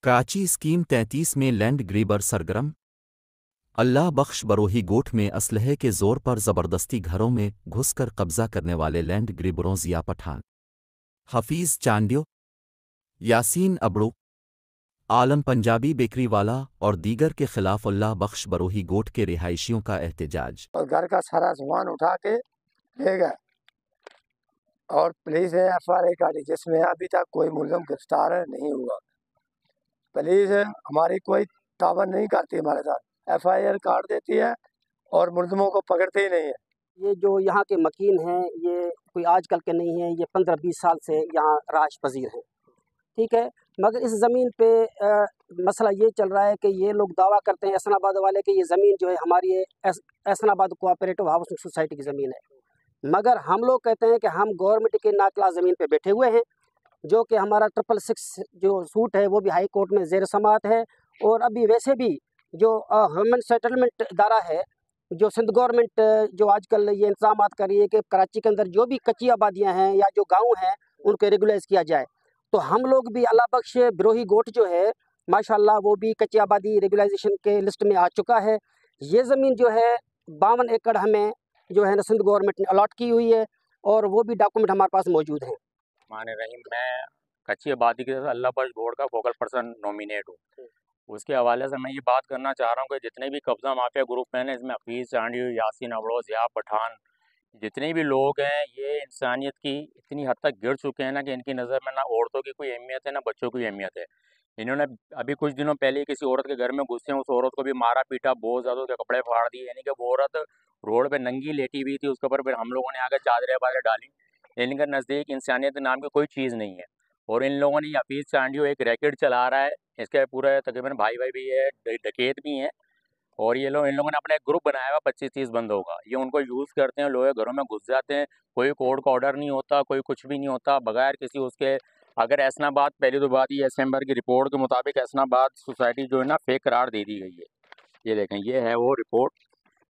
Karachi scheme 33 में land ग्रीबर सरगर्म। अल्लाह बख्श बरोही गोठ में असलहे के जोर पर ज़बरदस्ती घरों में घुसकर कब्जा करने वाले लैंड ग्रीबरों ज़िया पठान, हफीज़ चांडियो, यासीन अबड़ू, आलम पंजाबी बेकरी वाला और दीगर के खिलाफ अल्लाह बख्श बरोही गोठ के रिहायशियों का एहतजाज। और घर का सारा सामान उठा के ले गए और पुलिस ने FIR काटी, जिसमें अभी तक कोई मुलज़िम गिरफ्तार नहीं हुआ। पुलिस हमारी कोई तावन नहीं करती, हमारे साथ FIR काट देती है और मुलज़िमों को पकड़ते ही नहीं है। ये जो यहाँ के मकीन हैं ये कोई आजकल के नहीं हैं, ये 15-20 साल से यहाँ राज पजीर हैं, ठीक है। मगर इस ज़मीन पे मसला ये चल रहा है कि ये लोग दावा करते हैं एहसनाबाद वाले कि ये ज़मीन जो है हमारी एहसनाबाद कोऑपरेटिव हाउसिंग सोसाइटी की ज़मीन है, मगर हम लोग कहते हैं कि हम गवर्नमेंट के नाकला ज़मीन पे बैठे हुए हैं, जो कि हमारा 666 जो सूट है वो भी हाई कोर्ट में ज़ेर समाअत है। और अभी वैसे भी जो ह्यूमन सेटलमेंट इदारा है, जो सिंध गवर्नमेंट जो आजकल ये इंतजाम कर रही है कि कराची के अंदर जो भी कच्ची आबादियाँ हैं या जो गाँव हैं उनको रेगुलाइज किया जाए, तो हम लोग भी अल्लाह बख्श बिरोही गोठ जो है माशाल्लाह वो भी कच्ची आबादी रेगुलाइजेशन के लिस्ट में आ चुका है। ये ज़मीन जो है 52 एकड़ हमें जो है ना सिंध गवर्नमेंट ने अलॉट की हुई है और वो भी डॉक्यूमेंट हमारे पास मौजूद हैं। मान रहीम, मैं कच्ची आबादी के साथ अल्लाह बख्श बोर्ड का फोकल पर्सन नॉमिनेट हूँ। उसके हवाले से मैं ये बात करना चाह रहा हूँ कि जितने भी कब्ज़ा माफिया ग्रुप हैं ना, इसमें हफीज़ चांडी, यासीन अबड़ो, ज़िया पठान, जितने भी लोग हैं, ये इंसानियत की इतनी हद तक गिर चुके हैं ना कि इनकी नज़र में ना औरतों की कोई अहमियत है ना बच्चों की अहमियत है। इन्होंने अभी कुछ दिनों पहले किसी औरत के घर में घुसे, उस औरत को भी मारा पीटा, बहुत ज़्यादा उसके कपड़े फाड़ दिए, यानी कि वो औरत रोड पे नंगी लेटी हुई थी, उसके ऊपर फिर हम लोगों ने आगे चादरें वादरें डाली। इनके नज़दीक इंसानियत नाम की कोई चीज़ नहीं है। और इन लोगों ने हफीज़ चांडियो एक रैकेट चला रहा है, इसके पूरे तकरीबन भाई भाई भी है, डकैत भी हैं। और ये लोग, इन लोगों ने अपना एक ग्रुप बनाया हुआ 25-30 बंदों का, ये उनको यूज़ करते हैं, लोग घरों में घुस जाते हैं, कोई कोर्ट का ऑर्डर नहीं होता, कोई कुछ भी नहीं होता, बगैर किसी उसके। अगर एहसनाबाद, पहली तो बात ये एसएमबर की रिपोर्ट के मुताबिक एहसनाबाद सोसाइटी जो है ना फेक करार दे दी गई है। ये देखें, ये है वो रिपोर्ट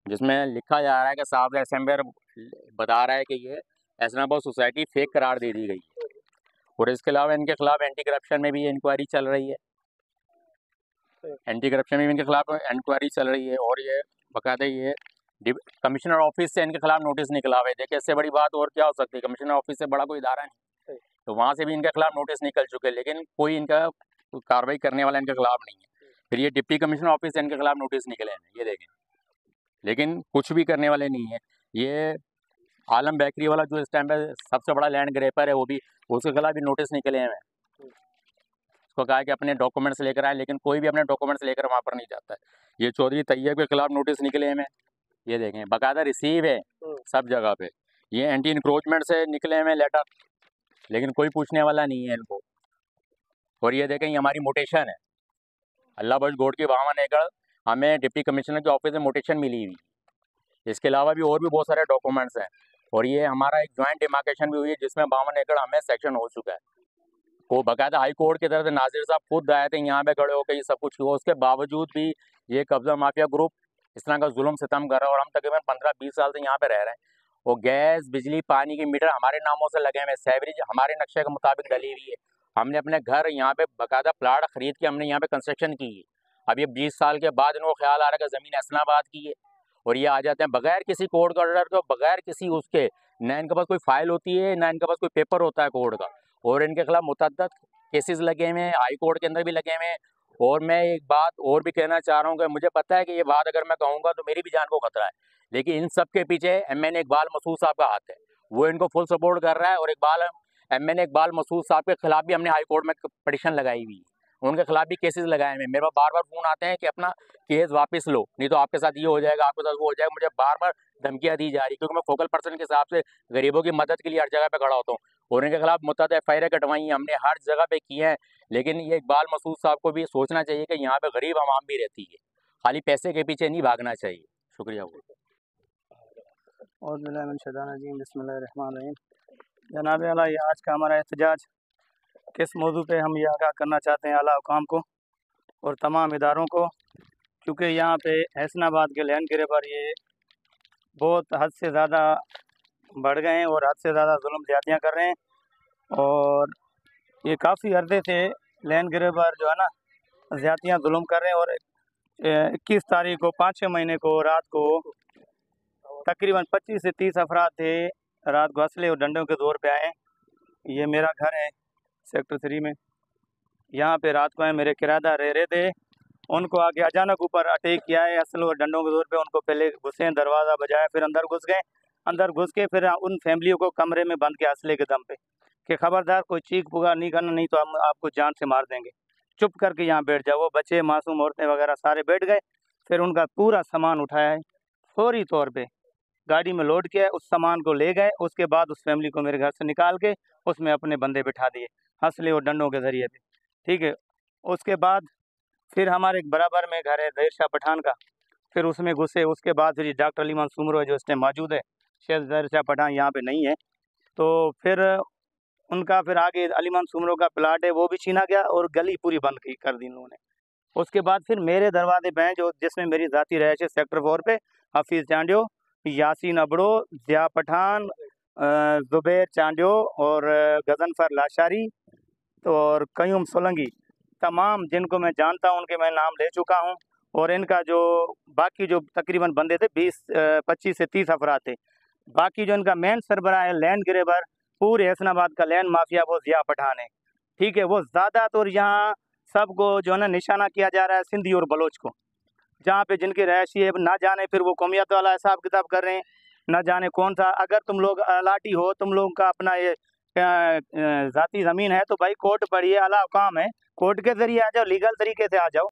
जिसमें लिखा जा रहा है कि साहब एसएमबर बता रहा है कि ये एहसनाबाद सोसाइटी फेक करार दे दी गई है। और इसके अलावा इनके खिलाफ एंटी करप्शन में भी इंक्वायरी चल रही है, एंटी करप्शन में भी इनके खिलाफ इंक्वायरी चल रही है। और ये बाकायदा ये कमिश्नर ऑफिस से इनके खिलाफ नोटिस निकला हुआ है। देखिए, इससे बड़ी बात और क्या हो सकती है, कमिश्नर ऑफिस से बड़ा कोई इदारा नहीं, तो वहाँ से भी इनके खिलाफ नोटिस निकल चुके, लेकिन कोई इनका कार्रवाई करने वाला इनके खिलाफ नहीं है। फिर ये डिप्टी कमिश्नर ऑफिस से इनके खिलाफ नोटिस निकले हैं, ये देखें, लेकिन कुछ भी करने वाले नहीं है। ये आलम बेकरी वाला जो इस टाइम पे सबसे बड़ा लैंड ग्रेपर है, वो भी, उसके खिलाफ भी नोटिस निकले हैं। उसको कहा कि अपने डॉक्यूमेंट्स लेकर आए, लेकिन कोई भी अपने डॉक्यूमेंट्स लेकर वहाँ पर नहीं जाता है। ये चौधरी तैयब के खिलाफ नोटिस निकले हैं, ये देखें, बाकायदा रिसीव है सब जगह पे। ये एंटी इंक्रोचमेंट से निकले हुए लेटर, लेकिन कोई पूछने वाला नहीं है इनको। और ये देखें, ये हमारी मोटेशन है, अल्लाह बख्श गोठ की 52 एकड़ हमें डिप्टी कमिश्नर के ऑफिस में मोटेशन मिली हुई। इसके अलावा भी और भी बहुत सारे डॉक्यूमेंट्स हैं। और ये हमारा एक जॉइंट डिमार्केशन भी हुई है जिसमें 52 एकड़ हमें सेक्शन हो चुका है। वो बाकायदा हाई कोर्ट की तरफ से नाजिर साहब खुद आए थे, यहाँ पे खड़े होकर ये सब कुछ हुआ। उसके बावजूद भी ये कब्जा माफिया ग्रुप इस तरह का जुल्म सितम कर रहा है। और हम तकरीबन 15-20 साल से यहाँ पे रह रहे हैं, और गैस, बिजली, पानी के मीटर हमारे नामों से लगे हुए, सैवरेज हमारे नक्शे के मुताबिक डली हुई है। हमने अपने घर यहाँ पे बाकायदा प्लाट खरीद के हमने यहाँ पे कंस्ट्रक्शन की है। अब ये 20 साल के बाद इनको ख्याल आ रहा है कि ज़मीन एहसनाबाद की है, और ये आ जाते हैं बगैर किसी कोर्ट का ऑर्डर के, बगैर किसी उसके, ना इनके पास कोई फाइल होती है, ना इनके पास कोई पेपर होता है कोर्ट का। और इनके खिलाफ मुतअद्दिद केसेस लगे हुए हैं, हाई कोर्ट के अंदर भी लगे हुए हैं। और मैं एक बात और भी कहना चाह रहा हूँ कि मुझे पता है कि ये बात अगर मैं कहूँगा तो मेरी भी जान को खतरा है, लेकिन इन सब के पीछे MN इकबाल मसूद साहब का हाथ है, वो इनको फुल सपोर्ट कर रहा है। और MN इकबाल मसूद साहब के खिलाफ भी हमने हाई कोर्ट में पटिशन लगाई हुई है, उनके खिलाफ भी केसेस लगाए हुए हैं। मेरे पास बार बार फ़ोन आते हैं कि अपना केस वापस लो, नहीं तो आपके साथ ये हो जाएगा, आपके साथ वो हो जाएगा। मुझे बार बार धमकियाँ दी जा रही, क्योंकि मैं फोकल पर्सन के हिसाब से गरीबों की मदद के लिए हर जगह पे खड़ा होता हूँ। और इनके खिलाफ मुतअद्दिद FIR कटवाई हमने, हर जगह पे की हैं। लेकिन ये इकबाल मसूद साहब को भी सोचना चाहिए कि यहाँ पे गरीब आवाम भी रहती है, खाली पैसे के पीछे नहीं भागना चाहिए। शुक्रिया। और बिस्मिल्लाहिर्रहमानिर्रहीम। जनाब आला, ये आज का हमारा एहतजाज किस मौजू पे हम ये आगाह करना चाहते हैं आला हुकाम को और तमाम इदारों को, क्योंकि यहाँ पे एहसनाबाद के लैंड गिरेबार ये बहुत हद से ज़्यादा बढ़ गए हैं और हद से ज़्यादा जुल्म ज़्यादतियाँ कर रहे हैं। और ये काफ़ी अर्दे थे लैंड गिरेबार जो है ना, ज़्यादतियाँ जुल्म कर रहे हैं। और 21 तारीख को 5-6 महीने को रात को तकरीबन 25 से 30 अफराद थे, रात को असले और डंडों के दौर पे आए। ये मेरा घर है सेक्टर 3 में, यहाँ पे रात को आए, मेरे किराएदार रह रहे थे, उनको आके अचानक ऊपर अटैक किया है असले और डंडों के दौर पे। उनको पहले घुसे, दरवाज़ा बजाया, फिर अंदर घुस गए। अंदर घुस के फिर उन फैमिलियों को कमरे में बंद किया असले के दम पे कि खबरदार कोई चीख पुकार नहीं करना, नहीं तो हम आपको जान से मार देंगे, चुप करके यहाँ बैठ जाओ। वो बच्चे, मासूम औरतें वगैरह सारे बैठ गए। फिर उनका पूरा सामान उठाया है, फौरी तौर पे गाड़ी में लोड किया, उस सामान को ले गए। उसके बाद उस फैमिली को मेरे घर से निकाल के उसमें अपने बंदे बिठा दिए हंसले और डंडों के ज़रिए पे, ठीक है। उसके बाद फिर हमारे एक बराबर में घर है ज़हीर शाह पठान का, फिर उसमें घुसे। उसके बाद फिर डॉक्टर अली मासूमरो है जो इस टाइम मौजूद है, शेख ज़हीर शाह पठान यहाँ पे नहीं है, तो फिर उनका फिर आगे अली मासूमरो का प्लाट है वो भी छीना गया और गली पूरी बंद कर दी उन्होंने। उसके बाद फिर मेरे दरवाजे पे हैं जो जिसमें मेरी ज़ाती रहायश है सेक्टर 4 पे, हफीज़ चांडियो, यासीन अबड़ो, ज़िया पठान, ज़ुबैर चांडियो और गजनफर लाशारी और कयूम सोलंगी, तमाम जिनको मैं जानता हूँ उनके मैं नाम ले चुका हूँ। और इनका जो बाकी जो तकरीबन बंदे थे 25 से 30 अफराद थे। बाकी जो इनका मेन सरबराह है लैंड ग्रेबर पूरे हसनाबाद का लैंड माफिया वो ज़िया पठान है, ठीक है। वो ज़्यादातर यहाँ सबको जो है ना निशाना किया जा रहा है सिंधी और बलोच को, जहाँ पे जिनकी रहायशी है ना जाने फिर वो कौमियत वाला हिसाब किताब कर रहे हैं, ना जाने कौन सा। अगर तुम लोग अलाटी हो, तुम लोगों का अपना ये ज़ाती ज़मीन है तो भाई कोर्ट पढ़िए, अला काम है, कोर्ट के ज़रिए आ जाओ, लीगल तरीके से आ जाओ।